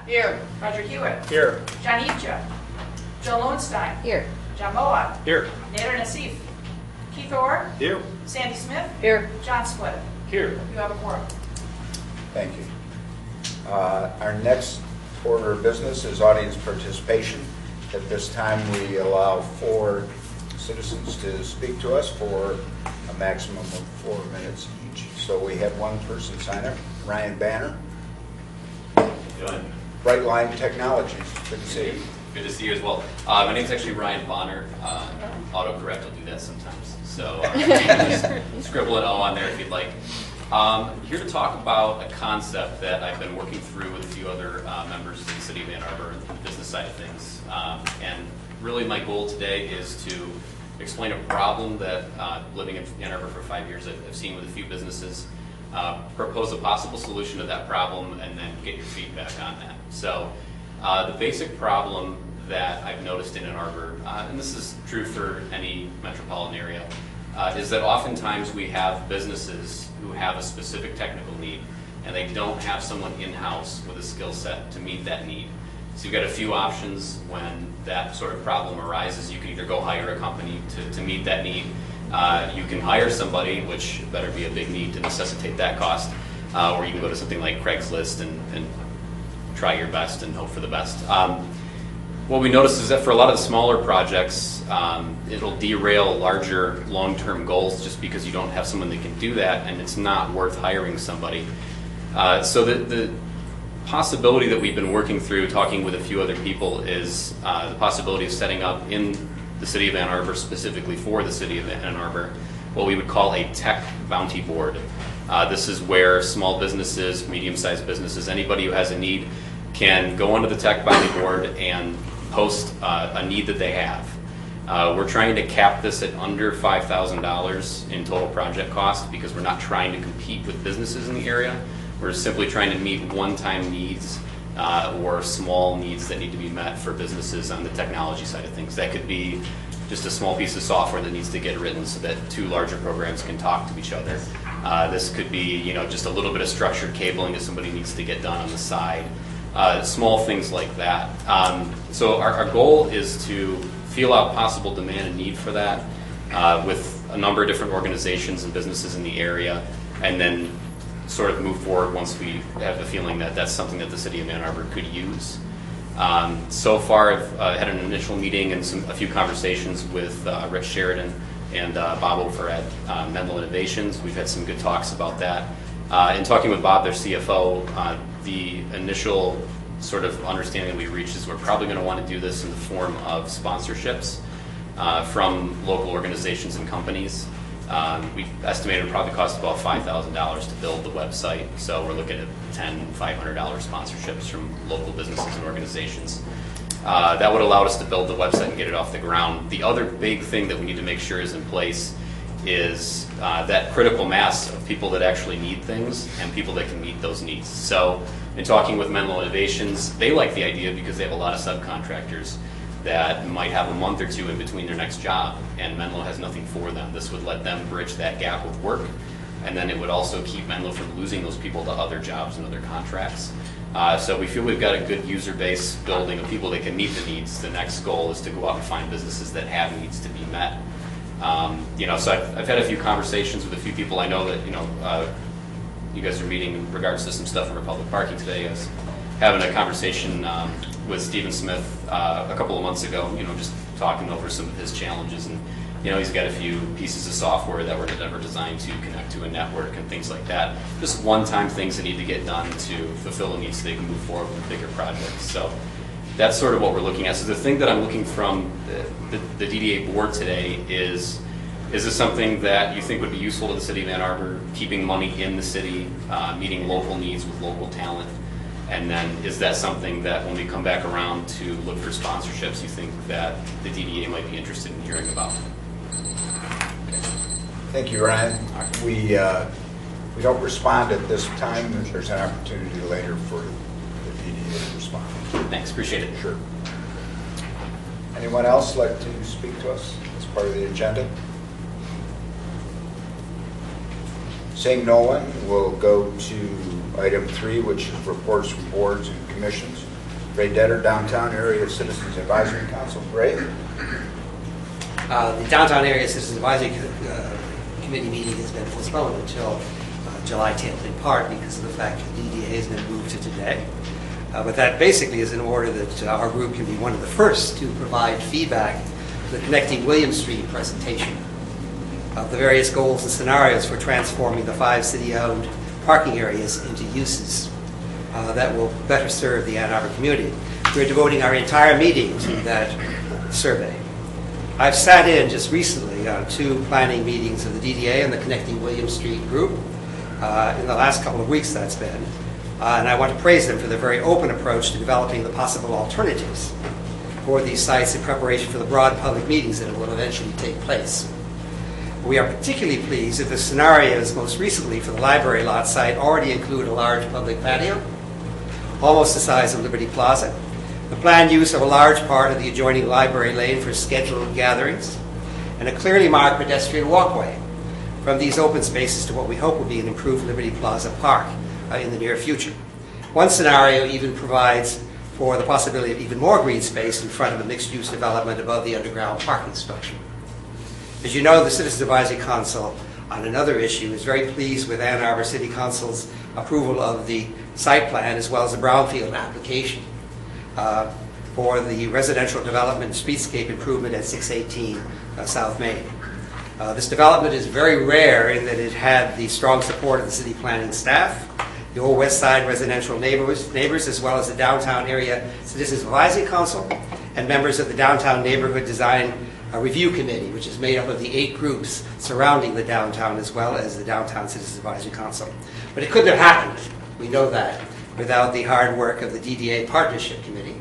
Here. Roger Hewitt. Here. John Eepja. Jill Lowenstein. Here. John Moa. Here. Nader Nassif. Keith Orr. Here. Sandy Smith. Here. John Split. Here. You have a quorum. Thank you. Our next order of business is audience participation. At this time, we allow 4 citizens to speak to us for a maximum of 4 minutes each. So we have one person sign up, Ryan Banner. Brightline Technologies. Good to see you. Good to see you as well. My name's actually Ryan Bonner. Autocorrect will do that sometimes. So you can just scribble an O on there if you'd like. Here to talk about a concept that I've been working through with a few other members of the City of Ann Arbor and the business side of things. And really my goal today is to explain a problem that living in Ann Arbor for 5 years I've seen with a few businesses, propose a possible solution to that problem, and then get your feedback on that. So the basic problem that I've noticed in Ann Arbor, and this is true for any metropolitan area, is that oftentimes we have businesses who have a specific technical need and they don't have someone in-house with a skill set to meet that need. So you've got a few options when that sort of problem arises. You can either go hire a company to meet that need. You can hire somebody, which better be a big need to necessitate that cost, or you can go to something like Craigslist and try your best and hope for the best. What we notice is that for a lot of the smaller projects, it'll derail larger long-term goals just because you don't have someone that can do that, and it's not worth hiring somebody. So the possibility that we've been working through, talking with a few other people, is the possibility of setting up in the City of Ann Arbor, specifically for the City of Ann Arbor, what we would call a tech bounty board. This is where small businesses, medium-sized businesses, anybody who has a need can go onto the tech bounty board and post a need that they have. We're trying to cap this at under $5,000 in total project cost because we're not trying to compete with businesses in the area. We're simply trying to meet one-time needs or small needs that need to be met for businesses on the technology side of things. That could be just a small piece of software that needs to get written so that 2 larger programs can talk to each other. This could be, just a little bit of structured cabling that somebody needs to get done on the side. Small things like that. So our goal is to feel out possible demand and need for that with a number of different organizations and businesses in the area, and then sort of move forward once we have the feeling that that's something that the City of Ann Arbor could use. So far I've had an initial meeting and a few conversations with Rich Sheridan and Bob Ofer at Menlo Innovations. We've had some good talks about that. In talking with Bob, their CFO, the initial sort of understanding we reached is we're probably going to want to do this in the form of sponsorships from local organizations and companies. We estimated it would probably cost about $5,000 to build the website, so we're looking at $500 sponsorships from local businesses and organizations. That would allow us to build the website and get it off the ground. The other big thing that we need to make sure is in place is that critical mass of people that actually need things and people that can meet those needs. So in talking with Menlo Innovations, they like the idea because they have a lot of subcontractors that might have a month or 2 in between their next job, and Menlo has nothing for them. This would let them bridge that gap with work, and then it would also keep Menlo from losing those people to other jobs and other contracts. So we feel we've got a good user base building of people that can meet the needs. The next goal is to go out and find businesses that have needs to be met. So I've had a few conversations with a few people. I know that, you guys are meeting in regards to some stuff in Republic Parking today. I was having a conversation with Stephen Smith a couple of months ago, just talking over some of his challenges. And, he's got a few pieces of software that were designed to connect to a network and things like that. Just one-time things that need to get done to fulfill the needs so they can move forward with bigger projects. So that's sort of what we're looking at. So the thing that I'm looking from the DDA board today is this something that you think would be useful to the City of Ann Arbor, keeping money in the city, meeting local needs with local talent? And then is that something that when we come back around to look for sponsorships, you think that the DDA might be interested in hearing about? Thank you, Ryan. We don't respond at this time. There's an opportunity later for the DDA to respond. Thanks, appreciate it. Sure. Anyone else like to speak to us as part of the agenda? Seeing no one, we'll go to item 3, which is reports from boards and commissions. Ray Detter, Downtown Area Citizens Advisory Council. Ray? The Downtown Area Citizens Advisory Committee meeting has been postponed until July 10th, in part because of the fact that the DDA has been moved to today. But that basically is in order that our group can be one of the first to provide feedback to the Connecting William Street presentation of the various goals and scenarios for transforming the 5 city-owned parking areas into uses that will better serve the Ann Arbor community. We're devoting our entire meeting to that survey. I've sat in just recently on 2 planning meetings of the DDA and the Connecting William Street group in the last couple of weeks that's been. And I want to praise them for their very open approach to developing the possible alternatives for these sites in preparation for the broad public meetings that will eventually take place. We are particularly pleased that the scenarios most recently for the library lot site already include a large public patio, almost the size of Liberty Plaza, the planned use of a large part of the adjoining library lane for scheduled gatherings, and a clearly marked pedestrian walkway from these open spaces to what we hope will be an improved Liberty Plaza Park in the near future. One scenario even provides for the possibility of even more green space in front of a mixed-use development above the underground parking structure. As you know, the Citizens Advisory Council on another issue is very pleased with Ann Arbor City Council's approval of the site plan as well as the brownfield application for the residential development streetscape improvement at 618 South Main. This development is very rare in that it had the strong support of the city planning staff, the Old West Side residential neighbors, as well as the Downtown Area Citizens Advisory Council and members of the Downtown Neighborhood Design Review Committee, which is made up of the 8 groups surrounding the downtown as well as the Downtown Citizens Advisory Council. But it couldn't have happened, we know that, without the hard work of the DDA Partnership Committee.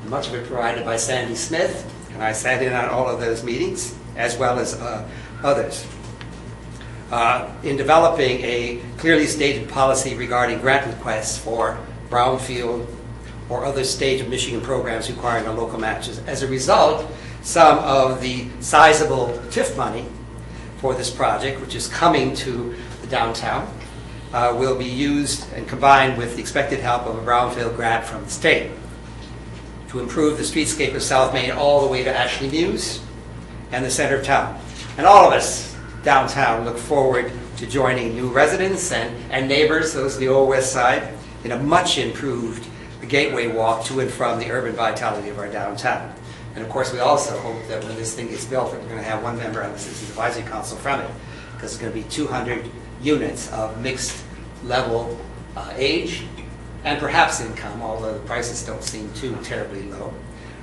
Much of it provided by Sandy Smith, and I sat in on all of those meetings, as well as others. In developing a clearly stated policy regarding grant requests for brownfield or other state of Michigan programs requiring a local match. As a result, some of the sizable TIF money for this project, which is coming to the downtown, will be used and combined with the expected help of a brownfield grant from the state to improve the streetscape of South Main all the way to Ashley Mews and the center of town. And all of us downtown look forward to joining new residents and neighbors, those of the Old West Side, in a much improved gateway walk to and from the urban vitality of our downtown. And of course, we also hope that when this thing gets built, that we're going to have one member on the Citizens Advisory Council from it, because it's going to be 200 units of mixed level age and perhaps income, although the prices don't seem too terribly low.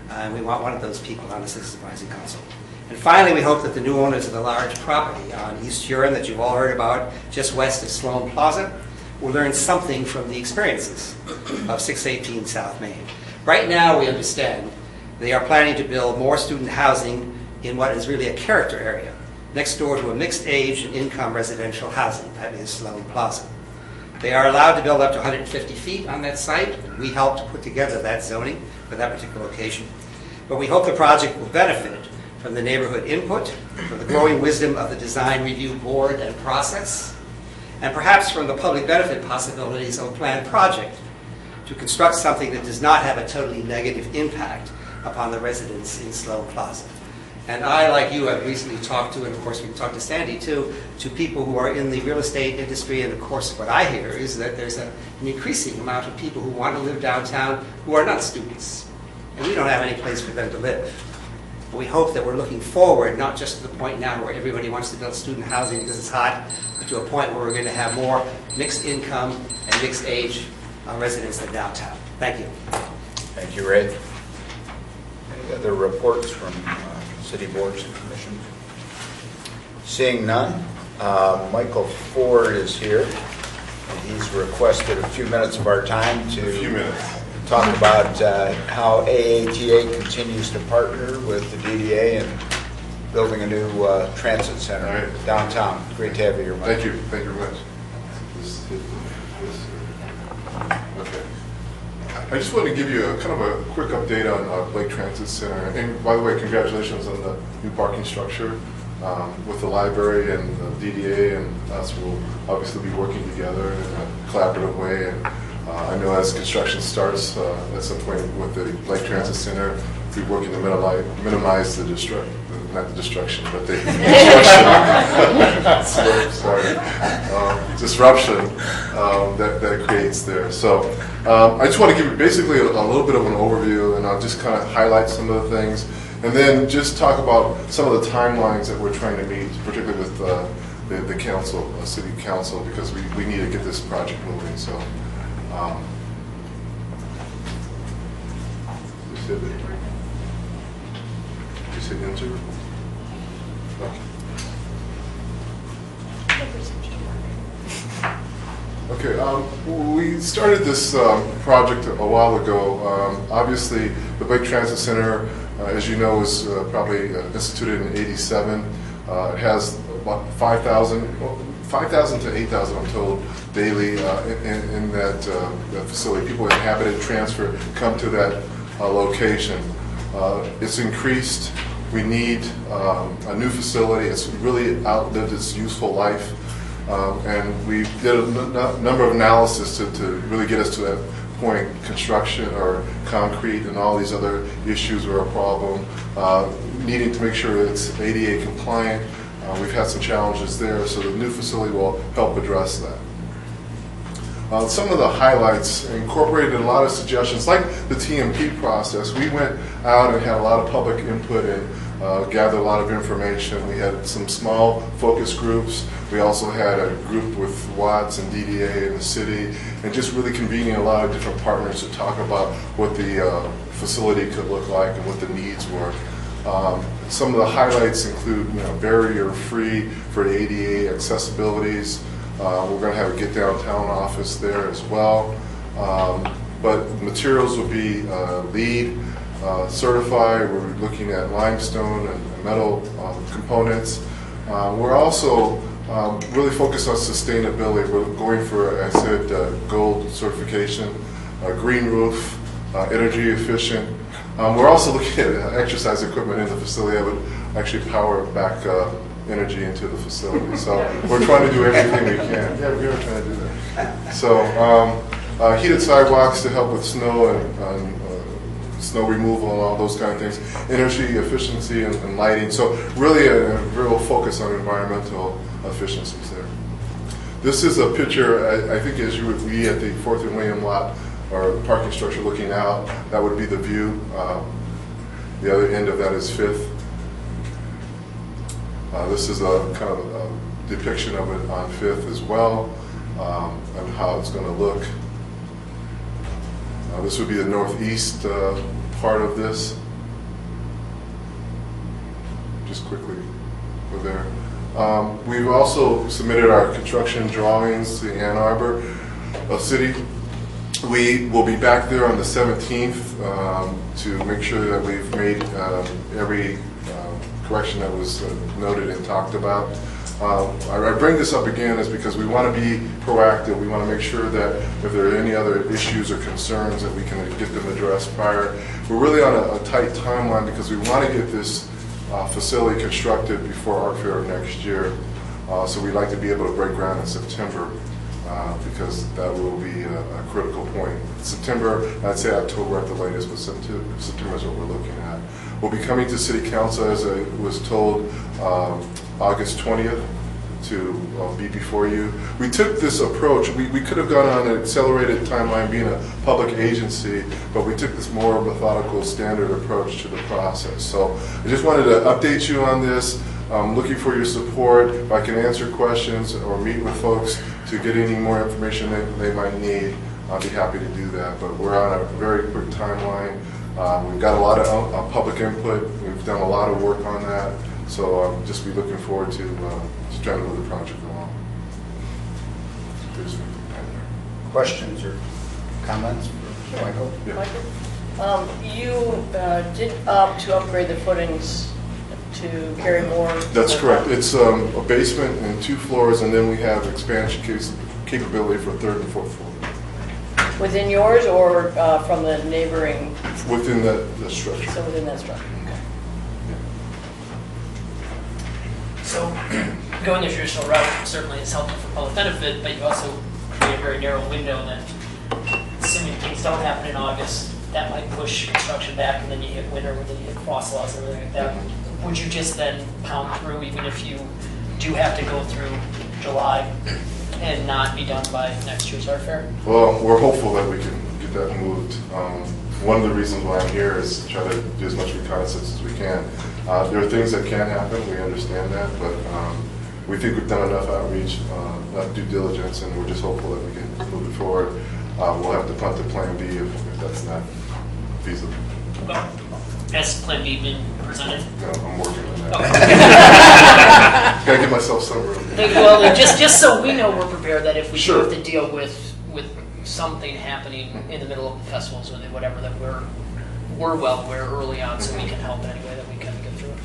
And we want one of those people on the Citizens Advisory Council. And finally, we hope that the new owners of the large property on East Huron that you've all heard about, just west of Sloan Plaza, will learn something from the experiences of 618 South Main. Right now, we understand they are planning to build more student housing in what is really a character area, next door to a mixed age and income residential housing, that is Sloan Plaza. They are allowed to build up to 150 feet on that site. We helped to put together that zoning for that particular location. But we hope the project will benefit from the neighborhood input, from the growing wisdom of the design review board and process, and perhaps from the public benefit possibilities of a planned project to construct something that does not have a totally negative impact upon the residents in Sloan Plaza. And I, like you, have recently talked to, and of course we can talk to Sandy too, to people who are in the real estate industry, and of course what I hear is that there's an increasing amount of people who want to live downtown who are not students. And we don't have any place for them to live. But we hope that we're looking forward, not just to the point now where everybody wants to build student housing because it's hot, but to a point where we're going to have more mixed income and mixed age residents in downtown. Thank you. Thank you, Ray. Any other reports from city boards and commissions? Seeing none, Michael Ford is here, and he's requested a few minutes of our time to talk about how AATA continues to partner with the DDA and building a new transit center downtown. Great to have you here, Michael. Thank you. Thank you very much. Okay. I just wanted to give you a kind of a quick update on Blake Transit Center. And by the way, congratulations on the new parking structure. With the library and the DDA and us will obviously be working together in a collaborative way. And I know as construction starts at some point with the Lake Transit Center, we're working to minimize the not the destruction, but the disruption that it creates there. So I just want to give you basically a little bit of an overview, and I'll just kind of highlight some of the things, and then just talk about some of the timelines that we're trying to meet, particularly with the council, city council, because we need to get this project moving. So. You said enter? Okay. Okay, we started this project a while ago. Obviously, the Lake Transit Center, as you know, was probably instituted in '87. It has about 5,000 to 8,000, I'm told, daily in that facility. People inhabit it, transfer, come to that location. It's increased. We need a new facility. It's really outlived its useful life. And we did a number of analysis to really get us to that point. Construction or concrete and all these other issues were a problem. Needing to make sure it's ADA compliant. We've had some challenges there, so the new facility will help address that. Some of the highlights incorporated a lot of suggestions, like the TMP process. We went out and had a lot of public input and gathered a lot of information. We had some small focus groups. We also had a group with Watts and DDA in the city, and just really convening a lot of different partners to talk about what the facility could look like and what the needs were. Some of the highlights include, barrier-free for ADA accessibilities. We're going to have a Get Downtown office there as well. But materials will be LEED certified. We're looking at limestone and metal components. We're also really focused on sustainability. We're going for, as I said, gold certification, green roof, energy efficient. We're also looking at exercise equipment in the facility that would actually power back energy into the facility. So we're trying to do everything we can. Yeah, we are trying to do that. So heated sidewalks to help with snow and snow removal and all those kind of things. Energy efficiency and lighting. So really a real focus on environmental efficiencies there. This is a picture, I think, as you would be at the 4th and William lot, or parking structure looking out. That would be the view. The other end of that is 5th. This is a kind of a depiction of it on 5th as well, and how it's going to look. This would be the northeast part of this. Just quickly go there. We've also submitted our construction drawings to Ann Arbor City. We will be back there on the 17th to make sure that we've made every correction that was noted and talked about. I bring this up again is because we want to be proactive. We want to make sure that if there are any other issues or concerns that we can get them addressed prior. We're really on a tight timeline because we want to get this facility constructed before Art Fair next year. So we'd like to be able to break ground in September. Because that will be a critical point. September, I'd say October at the latest, but September is what we're looking at. We'll be coming to City Council, as I was told, August 20th to be before you. We took this approach. We could have gone on an accelerated timeline being a public agency, but we took this more methodical, standard approach to the process. So I just wanted to update you on this. I'm looking for your support. If I can answer questions or meet with folks to get any more information they might need, I'll be happy to do that. But we're on a very quick timeline. We've got a lot of public input. We've done a lot of work on that. So I'll just be looking forward to trying to move the project along. Questions or comments for Michael? Yeah. Michael? You did opt to upgrade the footings to carry more? That's correct. It's a basement and 2 floors, and then we have expansion capability for 3rd and 4th floor. Within yours or from the neighboring? Within the structure. So within that structure, okay. So going the traditional route certainly is helpful for public benefit, but you also create a very narrow window that don't happen in August, that might push construction back, and then you hit winter, and then you hit frost laws and everything like that. Would you just then pound through, even if you do have to go through July and not be done by next year's art fair? Well, we're hopeful that we can get that moved. One of the reasons why I'm here is to try to do as much reconnaissance as we can. There are things that can happen, we understand that, but we think we've done enough outreach, enough due diligence, and we're just hopeful that we can move it forward. We'll have to punt to Plan B if that's not feasible. Okay. Has Plan B been presented? No, I'm working on that. Okay. Gotta give myself some room. Well, just so we know we're prepared that if we Sure. do have to deal with something happening in the middle of the festivals or whatever, that we're well aware early on, so we can help in any way that we can get through it.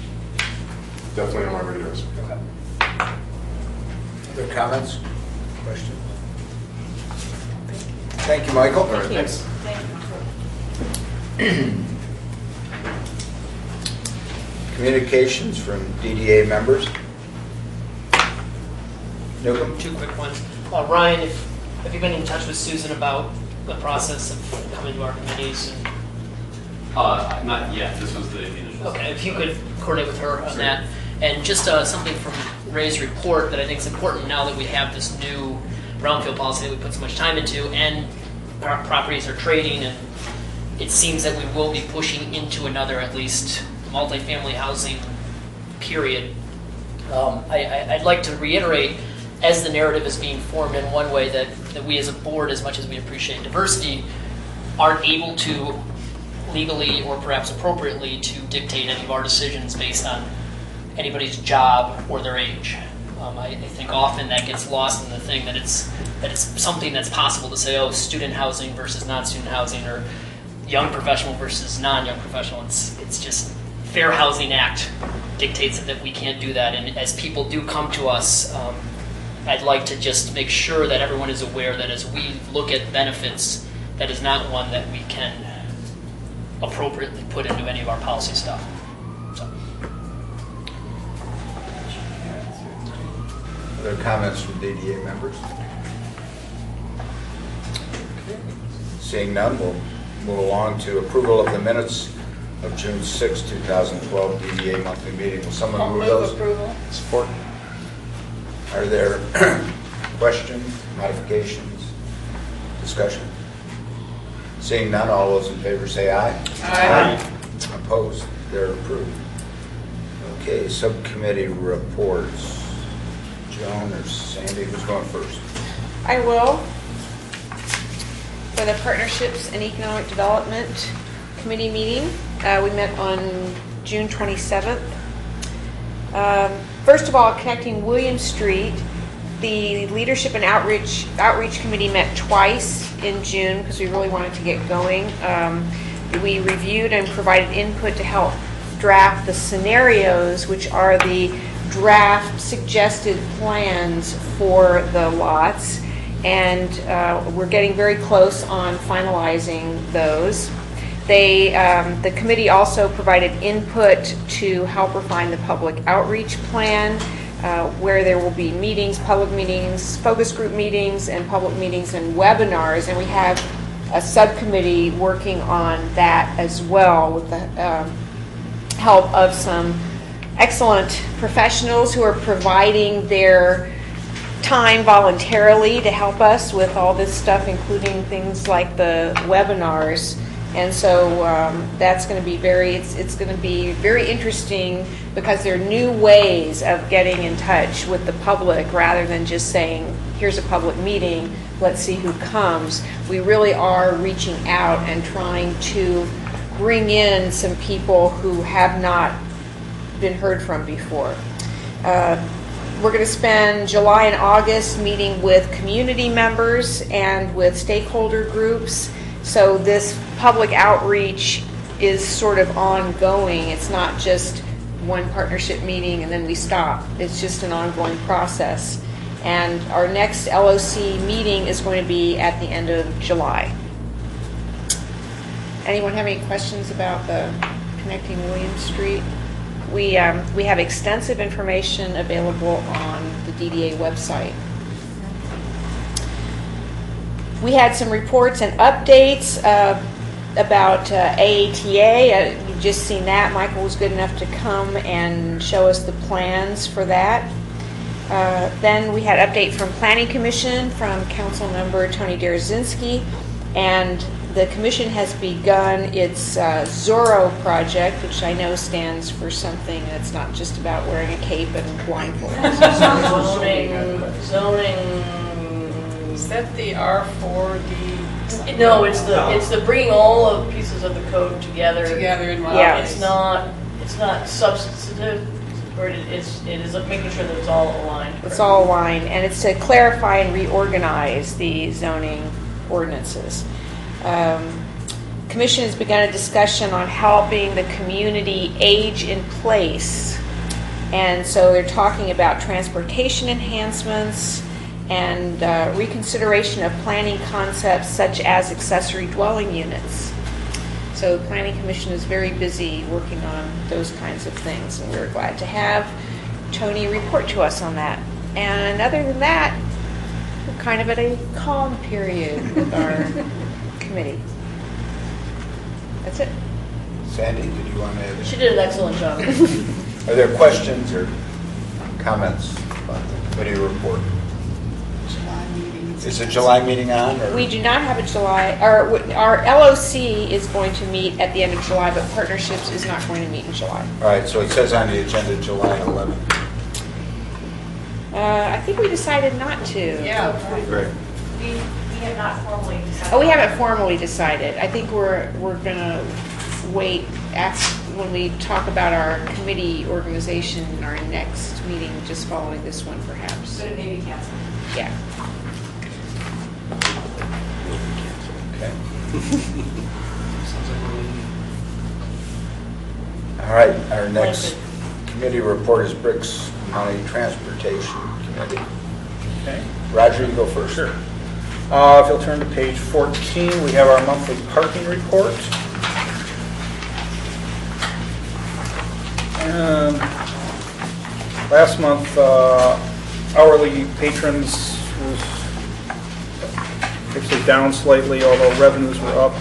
Definitely on my radar. Okay. Other comments? Questions? Thank you, Michael. All right, thanks. Thank you. Communications from DDA members. Newcomb? Two quick ones. Ryan, have you been in touch with Susan about the process of coming to our committees? Not yet. This was the initial. Okay, if you could coordinate with her on that. And just something from Ray's report that I think is important now that we have this new brownfield policy that we put so much time into, and properties are trading, and it seems that we will be pushing into another, at least, multifamily housing period. I'd like to reiterate, as the narrative is being formed in one way, that we as a board, as much as we appreciate diversity, aren't able to legally or perhaps appropriately to dictate any of our decisions based on anybody's job or their age. I think often that gets lost in the thing that it's something that's possible to say, oh, student housing versus non-student housing, or young professional versus non-young professional. It's just Fair Housing Act dictates that we can't do that. And as people do come to us, I'd like to just make sure that everyone is aware that as we look at benefits, that is not one that we can appropriately put into any of our policy stuff. So. Other comments from DDA members? Seeing none, we'll move along to approval of the minutes of June 6, 2012 DDA monthly meeting. Will someone I'll move move those? approval. Support. Are there questions, modifications, discussion? Seeing none, all those in favor say aye. Aye. Opposed? They're approved. Okay, subcommittee reports. Joan or Sandy, who's going first? I will. For the Partnerships and Economic Development Committee meeting, we met on June 27th. First of all, connecting William Street, the Leadership and Outreach Committee met twice in June because we really wanted to get going. We reviewed and provided input to help draft the scenarios, which are the draft suggested plans for the lots, and we're getting very close on finalizing those. The committee also provided input to help refine the public outreach plan, where there will be meetings, public meetings, focus group meetings, and public meetings and webinars, and we have a subcommittee working on that as well with the help of some excellent professionals who are providing their time voluntarily to help us with all this stuff, including things like the webinars. And so that's going to be it's going to be very interesting because there are new ways of getting in touch with the public rather than just saying, here's a public meeting, let's see who comes. We really are reaching out and trying to bring in some people who have not been heard from before. We're going to spend July and August meeting with community members and with stakeholder groups. So this public outreach is sort of ongoing. It's not just one partnership meeting and then we stop. It's just an ongoing process. And our next LOC meeting is going to be at the end of July. Anyone have any questions about the Connecting William Street? We have extensive information available on the DDA website. We had some reports and updates about AATA. You've just seen that. Michael was good enough to come and show us the plans for that. Then we had update from Planning Commission from Council Member Tony Derazinski, and the Commission has begun its Zorro project, which I know stands for something that's not just about wearing a cape and blindfold. Zoning. Is that the R4D? No, it's the bringing all of pieces of the code together. Together in one Yeah. place. It's not substantive, or it is making sure that it's all aligned. It's all aligned, and it's to clarify and reorganize the zoning ordinances. Commission has begun a discussion on helping the community age in place. And so they're talking about transportation enhancements and reconsideration of planning concepts such as accessory dwelling units. So the Planning Commission is very busy working on those kinds of things, and we're glad to have Tony report to us on that. And other than that, we're kind of at a calm period with our committee. That's it. Sandy, did you want to She add? did an excellent job. Are there questions or comments about the committee report? July meeting. Is the July meeting on? Or? We do not have a July, our LOC is going to meet at the end of July, but Partnerships is not going to meet in July. All right, so it says on the agenda July 11th. I think we decided not to. Yeah. Great. We have not formally decided. Oh, we haven't formally decided. I think we're gonna wait when we talk about our committee organization in our next meeting, just following this one perhaps. But it may be canceled. Yeah. Okay. All right, our next committee report is Bricks County Transportation Committee. Okay. Roger, you go first. Sure. If you'll turn to page 14, we have our monthly parking report. And last month, hourly patrons was actually down slightly, although revenues were up.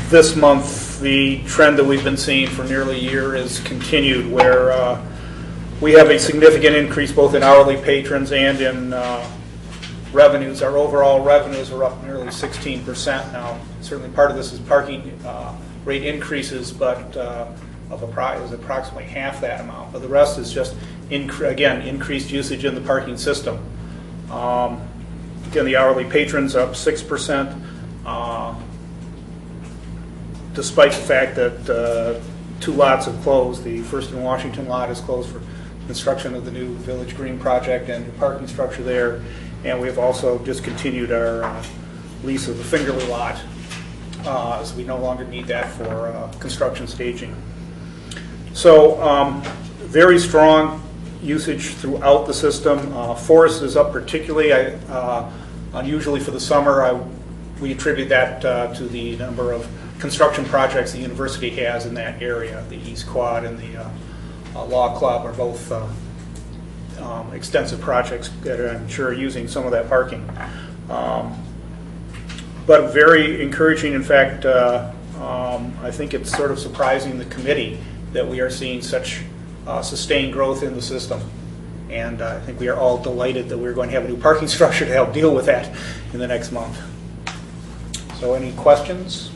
This month, the trend that we've been seeing for nearly a year is continued, where we have a significant increase both in hourly patrons and in revenues. Our overall revenues are up nearly 16% now. Certainly part of this is parking rate increases, but is approximately half that amount. But the rest is just, increased usage in the parking system. Again, the hourly patrons are up 6%, despite the fact that 2 lots have closed. The First and Washington lot is closed for construction of the new Village Green project and new parking structure there. And we have also discontinued our lease of the Fingerly lot, as we no longer need that for construction staging. So very strong usage throughout the system. Forest is up particularly. Unusually for the summer, we attribute that to the number of construction projects the university has in that area. The East Quad and the Law Club are both extensive projects that I'm sure are using some of that parking. But very encouraging. In fact, I think it's sort of surprising the committee that we are seeing such sustained growth in the system. And I think we are all delighted that we're going to have a new parking structure to help deal with that in the next month. So any questions?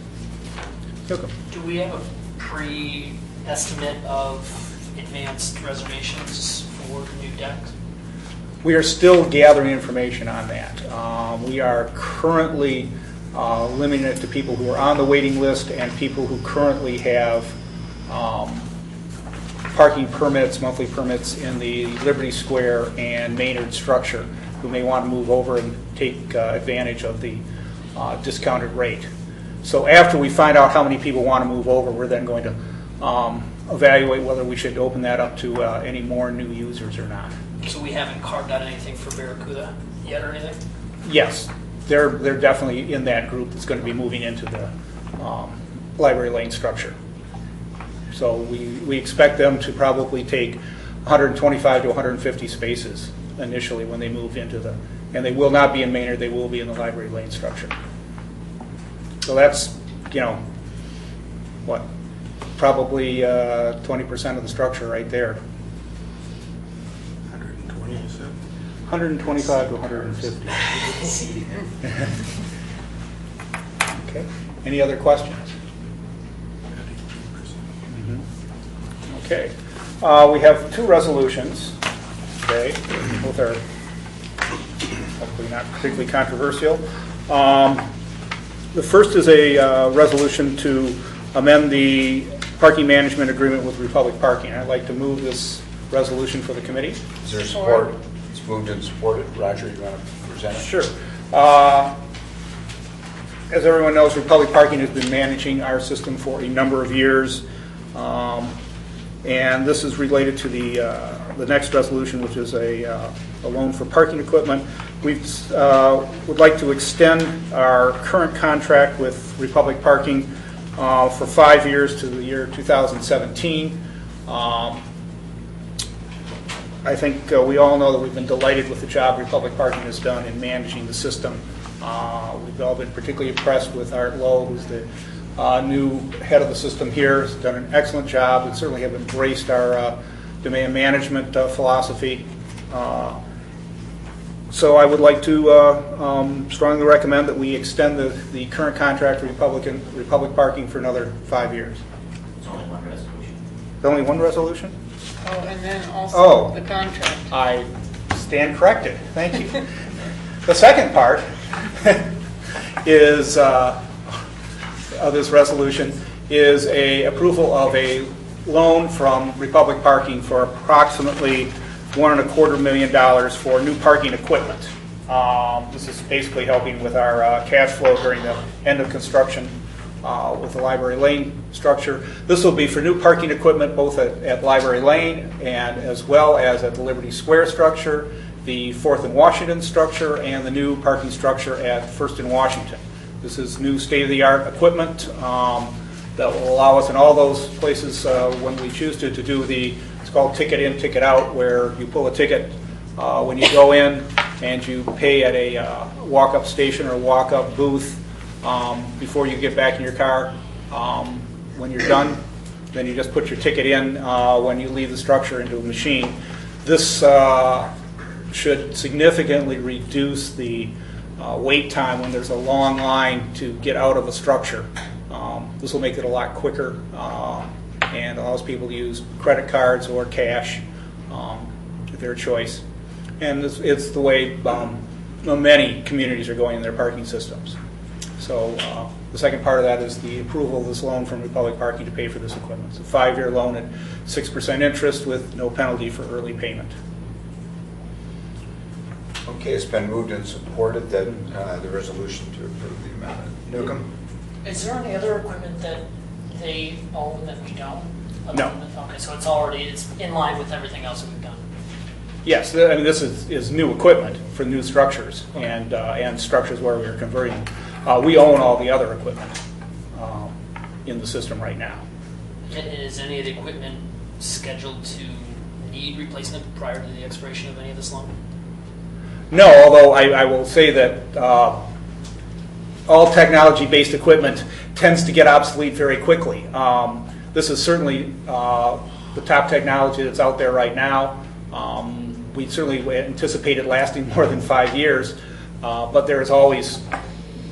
Welcome. Do we have a pre-estimate of advanced reservations for the new decks? We are still gathering information on that. We are currently limiting it to people who are on the waiting list and people who currently have parking permits, monthly permits in the Liberty Square and Maynard structure, who may want to move over and take advantage of the discounted rate. So after we find out how many people want to move over, we're then going to evaluate whether we should open that up to any more new users or not. So we haven't carved out anything for Barracuda yet or anything? Yes, they're definitely in that group that's going to be moving into the Library Lane structure. So we expect them to probably take 125 to 150 spaces initially when they move into the and they will not be in Maynard, they will be in the Library Lane structure. So that's, what, probably 20% of the structure right there. 120, you said? 125 to 150. Okay. Any other questions? Okay. We have two resolutions today. Both are hopefully not particularly controversial. The first is a resolution to amend the parking management agreement with Republic Parking. I'd like to move this resolution for the committee. Is there support? It's moved and supported. Roger, you want to present it? Sure. As everyone knows, Republic Parking has been managing our system for a number of years. And this is related to the next resolution, which is a loan for parking equipment. We would like to extend our current contract with Republic Parking for 5 years to the year 2017. I think we all know that we've been delighted with the job Republic Parking has done in managing the system. We've all been particularly impressed with Art Lowe, who's the new head of the system here. Has done an excellent job and certainly have embraced our demand management philosophy. So I would like to strongly recommend that we extend the current contract to Republic Parking for another 5 years. It's only one resolution. Only one resolution? Oh, and then also the contract. I stand corrected. Thank you. The second part is of this resolution is a approval of a loan from Republic Parking for approximately $1.25 million for new parking equipment. This is basically helping with our cash flow during the end of construction with the Library Lane structure. This will be for new parking equipment both at Library Lane and as well as at the Liberty Square structure, the 4th and Washington structure, and the new parking structure at 1st and Washington. This is new state-of-the-art equipment that will allow us in all those places when we choose to do it's called ticket in, ticket out, where you pull a ticket when you go in and you pay at a walk-up station or walk-up booth before you get back in your car. When you're done, then you just put your ticket in when you leave the structure into a machine. This should significantly reduce the wait time when there's a long line to get out of a structure. This will make it a lot quicker and allows people to use credit cards or cash at their choice. And it's the way many communities are going in their parking systems. So the second part of that is the approval of this loan from Republic Parking to pay for this equipment. It's a 5-year loan at 6% interest with no penalty for early payment. Okay, it's been moved and supported that the resolution to approve the amendment. Newcomb? Is there any other equipment that they own that we don't? No. Okay, so it's in line with everything else that we've done. Yes, I mean this is new equipment for new structures and structures where we are converting. We own all the other equipment in the system right now. And is any of the equipment scheduled to need replacement prior to the expiration of any of this loan? No, although I will say that all technology-based equipment tends to get obsolete very quickly. This is certainly the top technology that's out there right now. We certainly anticipate it lasting more than 5 years, but there is always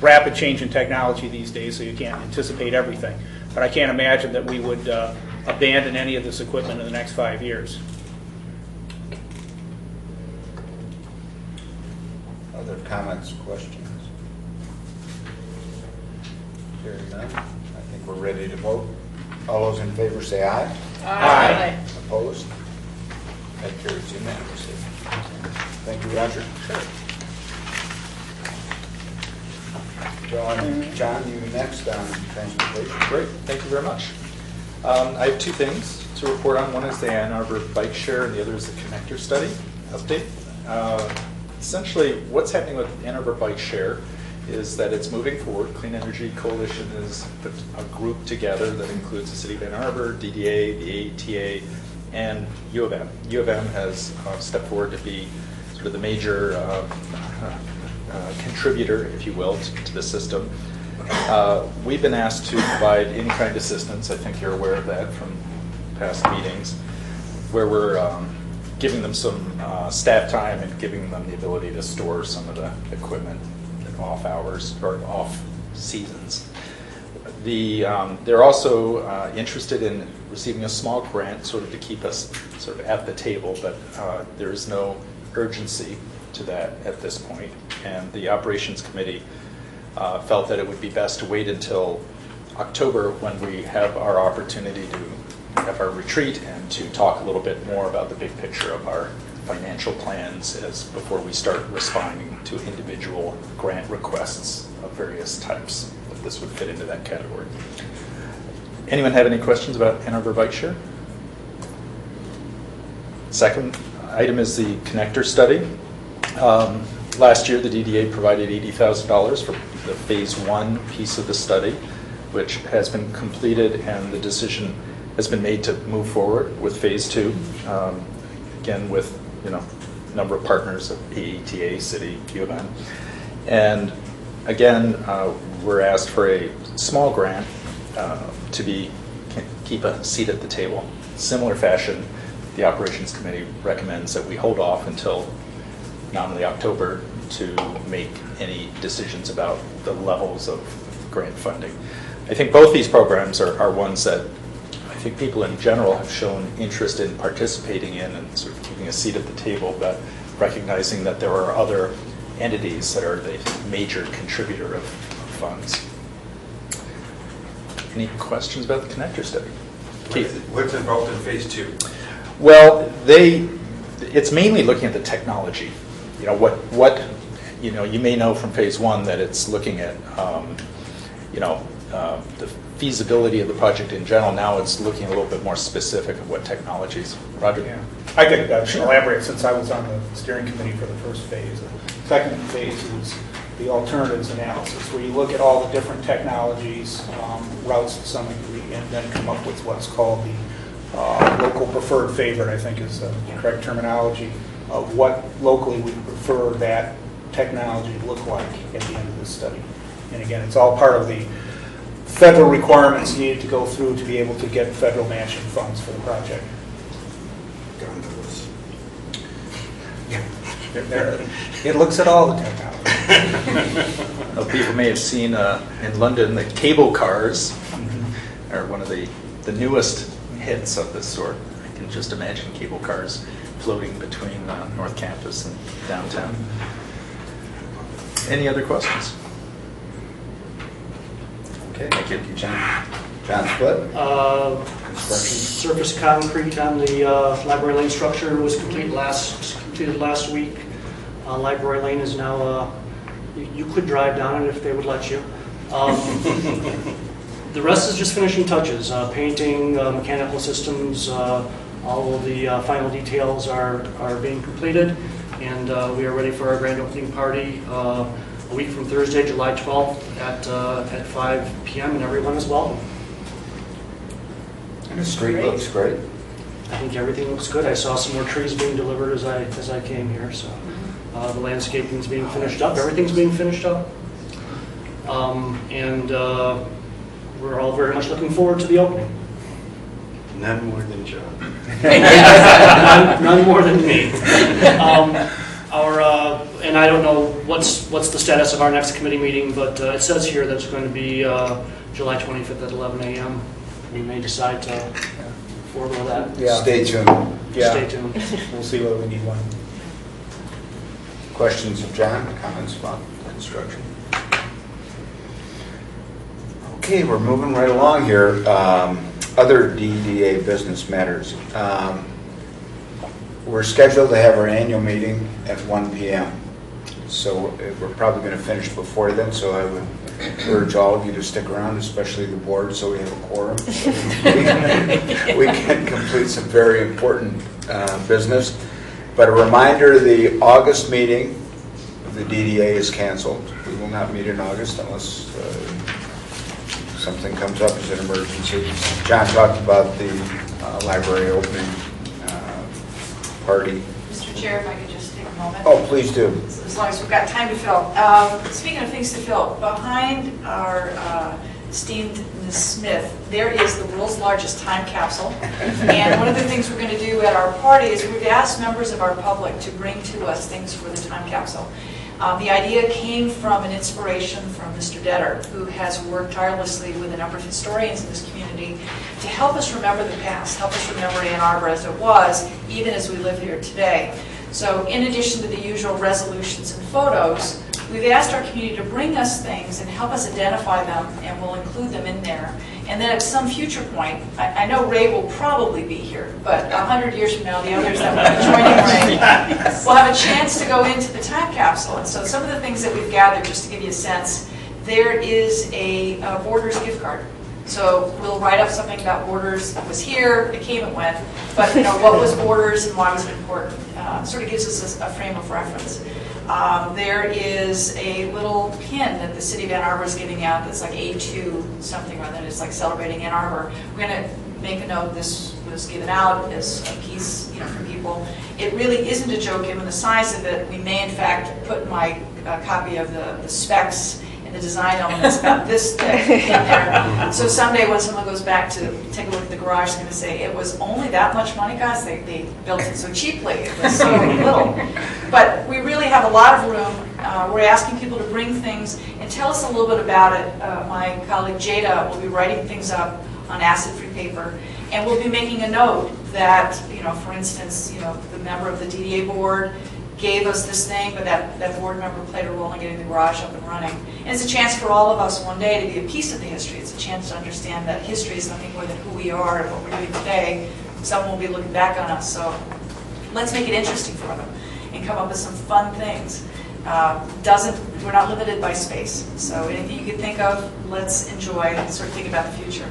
rapid change in technology these days, so you can't anticipate everything. But I can't imagine that we would abandon any of this equipment in the next 5 years. Other comments, questions? Hearing none, I think we're ready to vote. All those in favor say aye. Aye. Opposed? That carries unanimously. Thank you, Roger. John, you next on transportation. Great, thank you very much. I have 2 things to report on. One is the Ann Arbor bike share, and the other is the connector study update. Essentially, what's happening with Ann Arbor bike share is that it's moving forward. Clean Energy Coalition has put a group together that includes the City of Ann Arbor, DDA, the ATA, and U of M. U of M has stepped forward to be sort of the major contributor, if you will, to the system. We've been asked to provide any kind of assistance. I think you're aware of that from past meetings, where we're giving them some staff time and giving them the ability to store some of the equipment in off hours or off seasons. They're also interested in receiving a small grant sort of to keep us sort of at the table, but there is no urgency to that at this point. And the operations committee felt that it would be best to wait until October, when we have our opportunity to have our retreat and to talk a little bit more about the big picture of our financial plans before we start responding to individual grant requests of various types. If this would fit into that category. Anyone have any questions about Ann Arbor Bike Share? Second item is the connector study. Last year, the DDA provided $80,000 for the phase 1 piece of the study, which has been completed, and the decision has been made to move forward with phase 2. Again, with a number of partners of AETA, City, U of M. And again, we're asked for a small grant to keep a seat at the table. Similar fashion, the Operations Committee recommends that we hold off until nominally October to make any decisions about the levels of grant funding. I think both these programs are ones that I think people in general have shown interest in participating in and sort of keeping a seat at the table, but recognizing that there are other entities that are the major contributor of funds. Any questions about the connector study? Keith? What's involved in phase 2? Well, it's mainly looking at the technology. What you may know from phase 1 that it's looking at the feasibility of the project in general. Now it's looking a little bit more specific of what technologies. Roger? Yeah. I could elaborate, since I was on the steering committee for the first phase. The second phase is the alternatives analysis, where you look at all the different technologies, routes to some degree, and then come up with what's called the local preferred favorite, I think is the correct terminology, of what locally we prefer that technology to look like at the end of this study. And again, it's all part of the federal requirements needed to go through to be able to get federal matching funds for the project. It looks at all the technology. Well, people may have seen in London the cable cars are one of the newest hits of this sort. I can just imagine cable cars floating between North Campus and downtown. Any other questions? Okay, thank you, John. John Split? Surface concrete on the Library Lane structure was completed last week. Library Lane is now, you could drive down it if they would let you. The rest is just finishing touches, painting, mechanical systems, all of the final details are being completed, and we are ready for our grand opening party a week from Thursday, July 12th at 5 p.m. and everyone is welcome. And the street looks great. I think everything looks good. I saw some more trees being delivered as I came here, so the landscaping is being finished up. Everything's being finished up, and we're all very much looking forward to the opening. None more than John. none more than me. And I don't know what's the status of our next committee meeting, but it says here that it's going to be July 25th at 11 a.m. We may decide to forego that. Yeah. Stay tuned. Yeah. Stay tuned. We'll see whether we need one. Questions of John? Comments about construction? Okay, we're moving right along here. Other DDA business matters. We're scheduled to have our annual meeting at 1 p.m. So we're probably going to finish before then, so I would urge all of you to stick around, especially the board, so we have a quorum. So we can complete some very important business. But a reminder, the August meeting of the DDA is canceled. We will not meet in August unless something comes up as an emergency. John talked about the library opening party. Mr. Chair, if I could just take a moment? Oh, please do. As long as we've got time to fill. Speaking of things to fill, behind our esteemed Ms. Smith, there is the world's largest time capsule. And one of the things we're going to do at our party is we've asked members of our public to bring to us things for the time capsule. The idea came from an inspiration from Mr. Detter, who has worked tirelessly with a number of historians in this community to help us remember the past, help us remember Ann Arbor as it was, even as we live here today. So in addition to the usual resolutions and photos, we've asked our community to bring us things and help us identify them, and we'll include them in there. And then at some future point, I know Ray will probably be here, but 100 years from now, the others that will be joining Ray will have a chance to go into the time capsule. And so some of the things that we've gathered, just to give you a sense, there is a Borders gift card. So we'll write up something about Borders. It was here, it came and went, but what was Borders and why was it important? Sort of gives us a frame of reference. There is a little pin that the city of Ann Arbor is giving out that's like A2 something or other. It's like celebrating Ann Arbor. We're going to make a note this was given out as a piece for people. It really isn't a joke given the size of it. We may in fact put my copy of the specs and the design elements about this thick in there. So someday when someone goes back to take a look at the garage, they're going to say, it was only that much money, guys? They built it so cheaply. It was so little. But we really have a lot of room. We're asking people to bring things and tell us a little bit about it. My colleague Jada will be writing things up on acid-free paper. And we'll be making a note that, for instance, the member of the DDA board gave us this thing, but that board member played a role in getting the garage up and running. And it's a chance for all of us one day to be a piece of the history. It's a chance to understand that history is nothing more than who we are and what we're doing today. Someone will be looking back on us. So let's make it interesting for them and come up with some fun things. We're not limited by space. So anything you can think of, let's enjoy and sort of think about the future.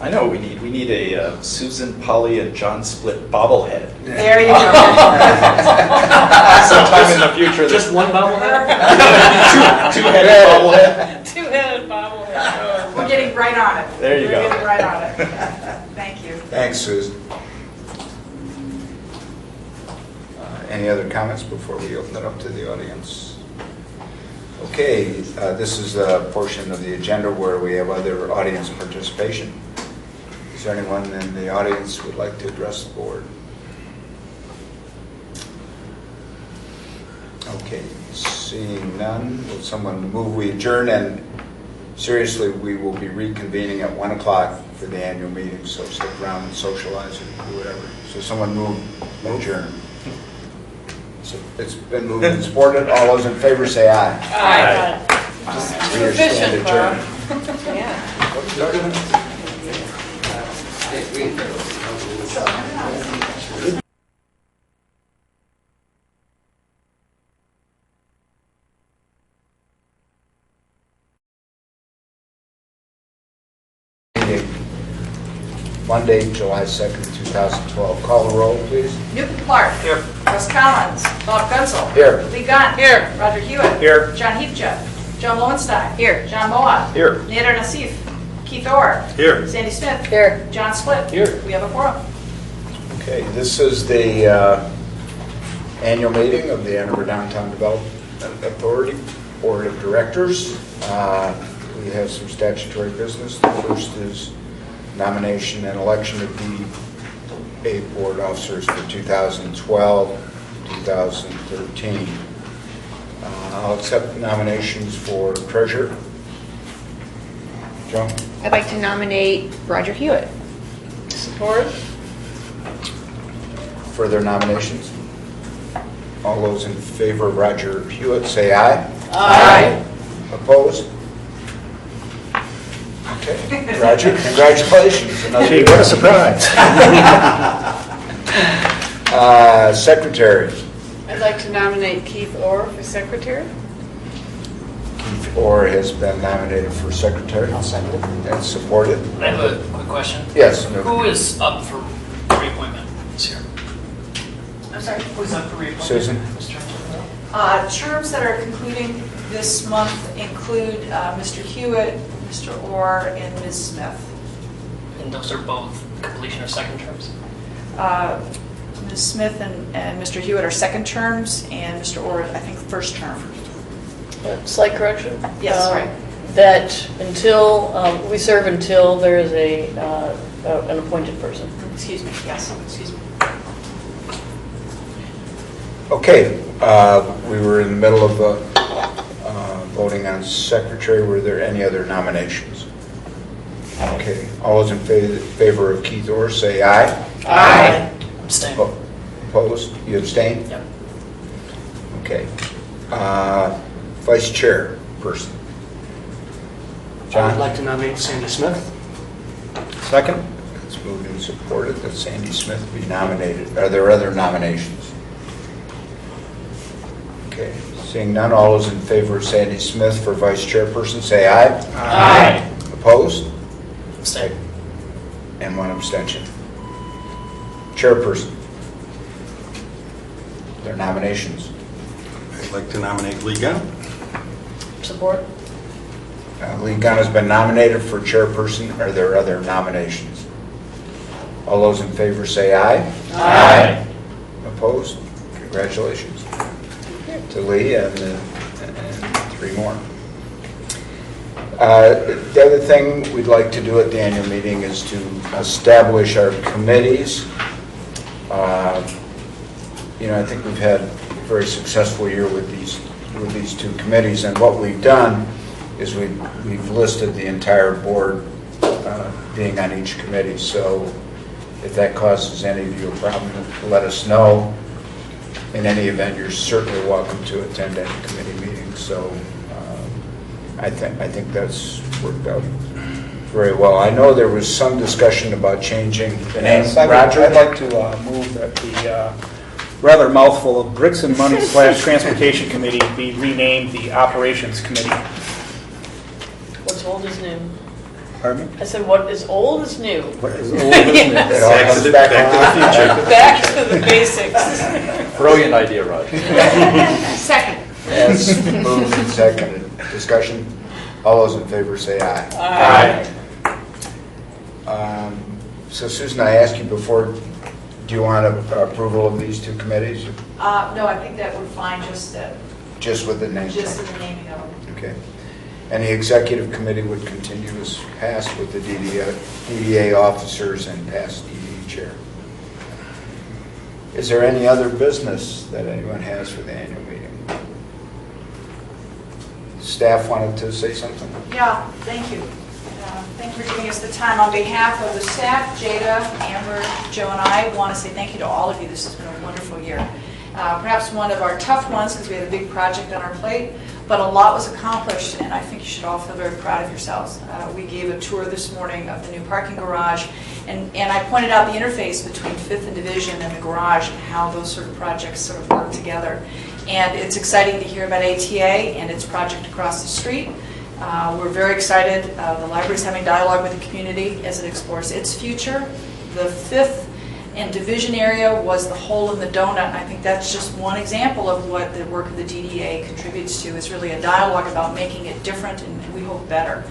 I know what we need. We need a Susan, Polly, and John Split bobblehead. There you go. Sometime in the future. Just one bobblehead? Two-headed bobblehead. Two-headed bobblehead. We're getting right on it. There you go. We're getting right on it. Thank you. Thanks, Susan. Any other comments before we open it up to the audience? Okay, this is a portion of the agenda where we have other audience participation. Is there anyone in the audience who would like to address the board? Okay, seeing none, will someone move we adjourn? And seriously, we will be reconvening at 1 o'clock for the annual meeting, so stick around and socialize or do whatever. So someone move adjourn. So it's been moved and supported. All those in favor say aye. Aye. We are stand Efficient, adjourned. Yeah. Monday, July 2nd, 2012. Call the roll, please. Newton Clark. Here. Russ Collins. Bob Gutzel. Here. Lee Gant. Here. Roger Hewitt. Here. John Heapja. John Lowenstein. Here. John Moa. Here. Nader Nassif. Keith Orr. Here. Sandy Smith. Here. John Split. Here. We have a quorum. Okay, this is the annual meeting of the Ann Arbor Downtown Development Authority Board of Directors. We have some statutory business. The first is nomination and election of DDA board officers for 2012, 2013. I'll accept nominations for treasurer. Joan? I'd like to nominate Roger Hewitt. Support. Further nominations? All those in favor of Roger Hewitt say aye. Aye. Opposed? Okay. Roger, congratulations. Another Gee, what a surprise. Secretary. I'd like to nominate Keith Orr for secretary. Keith Orr has been nominated for secretary. I'll second it. And supported. I have a quick question. Yes. Who is up for reappointment this year? I'm sorry. Who's up for reappointment? Susan. This term? Terms that are concluding this month include Mr. Hewitt, Mr. Orr, and Ms. Smith. And those are both completion of second terms? Ms. Smith and Mr. Hewitt are second terms, and Mr. Orr, I think, first term. Slight correction. Yes, right. That until, we serve until there is an appointed person. Excuse me, yes, excuse me. Okay, we were in the middle of voting on secretary. Were there any other nominations? Okay, all those in favor of Keith Orr, say aye. Aye. Abstain. Opposed? You abstain? Yep. Okay. Vice chair person. I would John? like to nominate Sandy Smith. Second. It's moved and supported that Sandy Smith be nominated. Are there other nominations? Okay. Seeing none, all those in favor of Sandy Smith for vice chairperson, say aye. Aye. Opposed? Abstain. And one abstention. Chairperson. Their nominations. I'd like to nominate Lee Gunn. Support. Lee Gunn has been nominated for chairperson. Are there other nominations? All those in favor say aye. Aye. Opposed? Congratulations to Lee and three more. The other thing we'd like to do at the annual meeting is to establish our committees. I think we've had a very successful year with these two committees, and what we've done is we've listed the entire board being on each committee. So if that causes any of you a problem, let us know. In any event, you're certainly welcome to attend any committee meeting. So I think that's worked out very well. I know there was some discussion about changing the name. Roger? I'd like to move that the rather mouthful of Bricks and Money / Transportation Committee be renamed the Operations Committee. What's old is new. Pardon me? I said, what is old is new. What is old is new? It all comes back around. Back to the basics. Brilliant idea, Roger. Second. As moved and seconded. Discussion? All those in favor say aye. So Susan, I asked you before, do you want approval of these two committees? No, I think that we're fine, Just with the name? just in the naming of them. Okay. And the executive committee would continue as past with the DDA officers and past DDA chair. Is there any other business that anyone has for the annual meeting? Staff wanted to say something? Yeah, thank you. Thank you for giving us the time. On behalf of the staff, Jada, Amber, Joe, and I want to say thank you to all of you. This has been a wonderful year. Perhaps one of our tough ones because we had a big project on our plate, but a lot was accomplished, and I think you should all feel very proud of yourselves. We gave a tour this morning of the new parking garage, and I pointed out the interface between 5th and Division and the garage and how those sort of projects sort of work together. And it's exciting to hear about ATA and its project across the street. We're very excited. The library's having dialogue with the community as it explores its future. The 5th and Division area was the hole in the donut, and I think that's just one example of what the work of the DDA contributes to. Is really a dialogue about making it different and we hope better,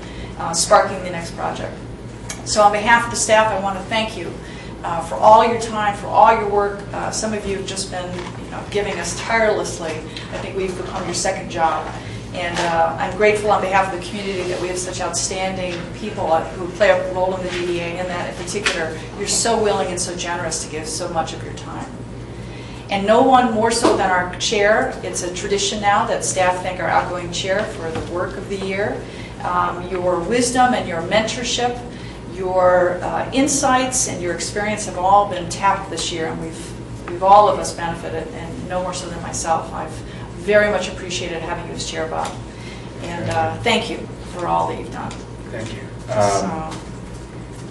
sparking the next project. So on behalf of the staff, I want to thank you for all your time, for all your work. Some of you have just been giving us tirelessly. I think we've become your second job. And I'm grateful on behalf of the community that we have such outstanding people who play a role in the DDA, and that in particular, you're so willing and so generous to give so much of your time. And no one more so than our chair. It's a tradition now that staff thank our outgoing chair for the work of the year. Your wisdom and your mentorship, your insights and your experience have all been tapped this year, and we've all of us benefited, and no more so than myself. I've very much appreciated having you as chair, Bob. And thank you for all that you've done. Thank you. So,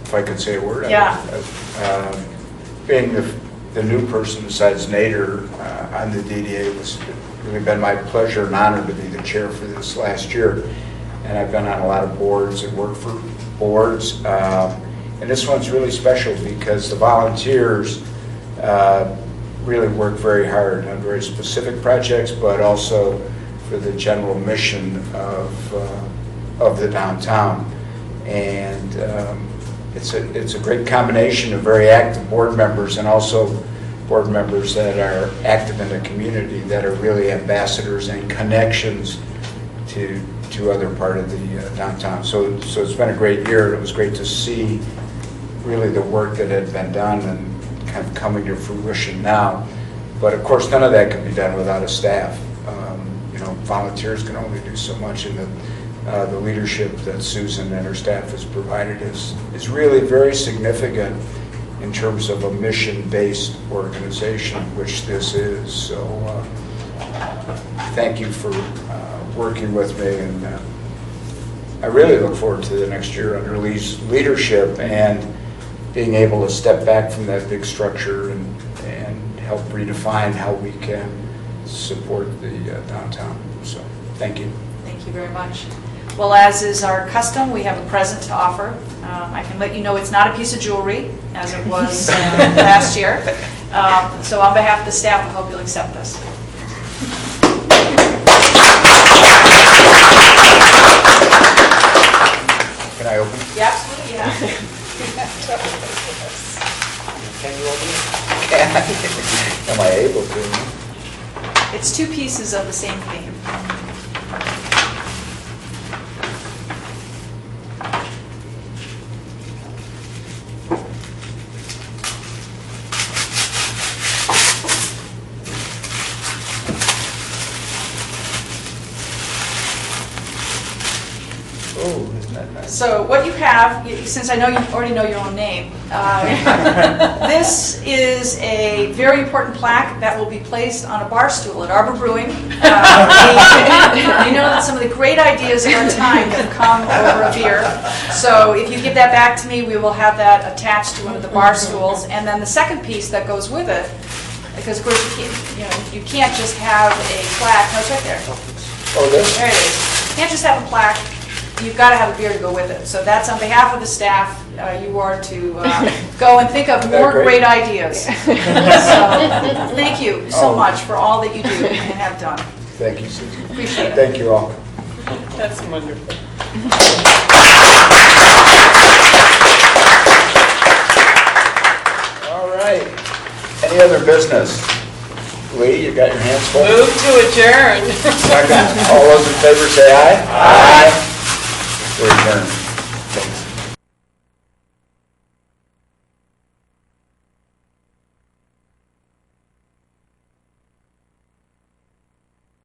If I could say a word? Yeah. Being the new person besides Nader on the DDA, it's really been my pleasure and honor to be the chair for this last year. And I've been on a lot of boards and worked for boards. And this one's really special because the volunteers really work very hard on very specific projects, but also for the general mission of the downtown. And it's a great combination of very active board members and also board members that are active in the community that are really ambassadors and connections to other part of the downtown. So it's been a great year, and it was great to see really the work that had been done and kind of coming to fruition now. But of course, none of that can be done without a staff. Volunteers can only do so much, and the leadership that Susan and her staff has provided is really very significant in terms of a mission-based organization, which this is. So thank you for working with me, and I really look forward to the next year under Lee's leadership and being able to step back from that big structure and help redefine how we can support the downtown. So thank you. Thank you very much. Well, as is our custom, we have a present to offer. I can let you know it's not a piece of jewelry, as it was last year. So on behalf of the staff, I hope you'll accept this. Can I open it? Yeah, absolutely, yeah. Can you open it? Am I able to? It's two pieces of the same theme. Oh, isn't that nice? So what you have, since I know you already know your own name, this is a very important plaque that will be placed on a bar stool at Arbor Brewing. I know that some of the great ideas of our time have come over a beer. So if you give that back to me, we will have that attached to one of the bar stools. And then the second piece that goes with it, because of course you can't just have a plaque. No, it's right there. Oh, this? There it is. You can't just have a plaque. You've got to have a beer to go with it. So that's on behalf of the staff. You are to go and think of more great ideas. So thank you so much for all that you do and have done. Thank you, Susan. Appreciate it. Thank you all. That's wonderful. All right. Any other business? Lee, you got your hands full? Move to adjourn. Second. All those in favor say aye. Aye. We're adjourned.